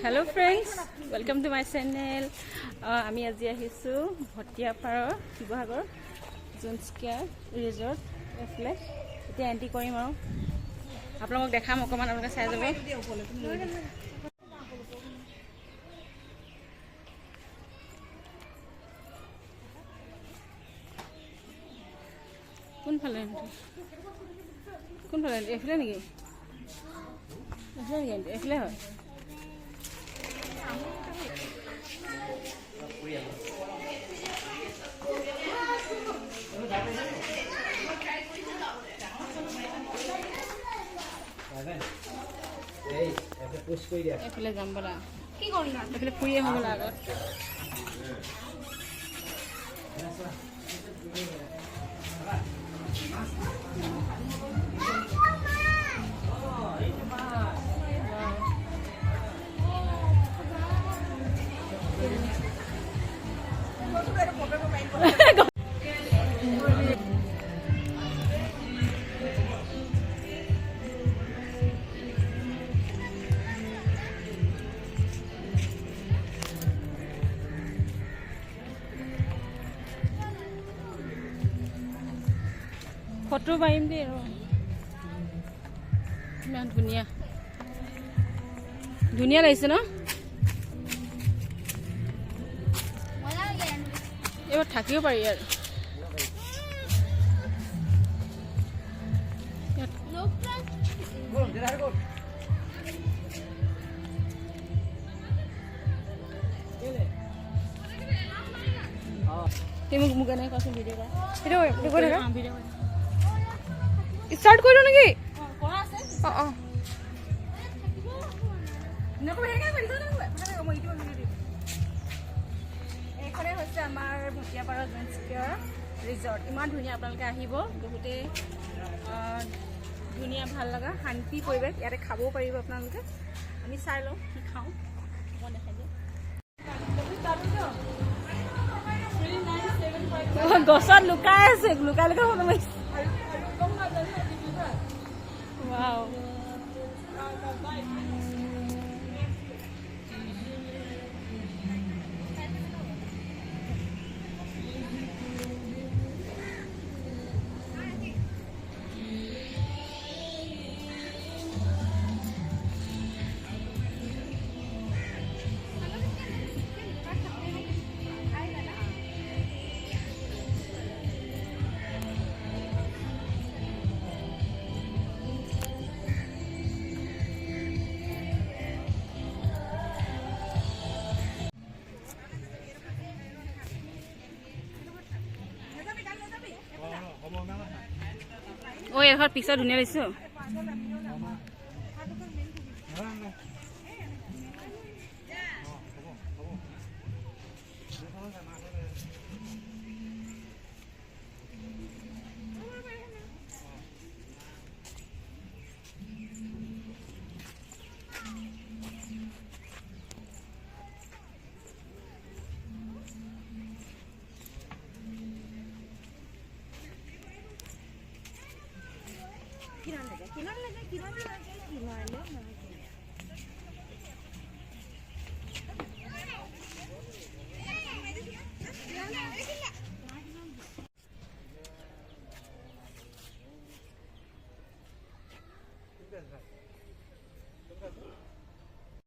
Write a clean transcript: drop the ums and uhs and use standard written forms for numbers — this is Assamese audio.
Hello friends, welcome to my channel. আমি আজি আহিছো ভটিয়াপাৰৰ শিৱসাগৰ জোনস্কিয়াৰ ৰিজৰ্ট এফলে এতিয়া এন্ট্ৰি কৰিম আৰু আপোনালোকক দেখাম অকমান আপোনালোকে চাই যাব কোনফালে এফলে নেকি এফলে হয় এফালে যাম বলা কি কৰিম এফালে ফুৰি আহিম বলা আগত ফটো মাৰিম দেই ইমান ধুনীয়া ধুনীয়া লাগিছে ন এইবাৰ থাকিব পাৰি আৰু তুমি মোক এনেকৈ কোৱাচোন ভিডিঅ' কৰা ভিডিঅ' স্টাৰ্ট কৰো নাকি এইখনে হচ্ছে আমাৰ ভটিয়াপাৰা জোনস্কিয়াৰ ৰিজৰ্ট ইমান ধুনীয়া আপোনালোকে আহিব বহুতে ধুনীয়া ভাল লগা শান্তি পৰিৱেশ ইয়াতে খাবও পাৰিব আপোনালোকে আমি চাই লওঁ কি খাওঁ মই দেখাই দিওঁ গছত লুকাই আছে লুকাই লুকাই ফটো মাৰিছে Wow. ওই এখন পিকচাৰ ধুনীয়া লাগিছে কিমান লাগে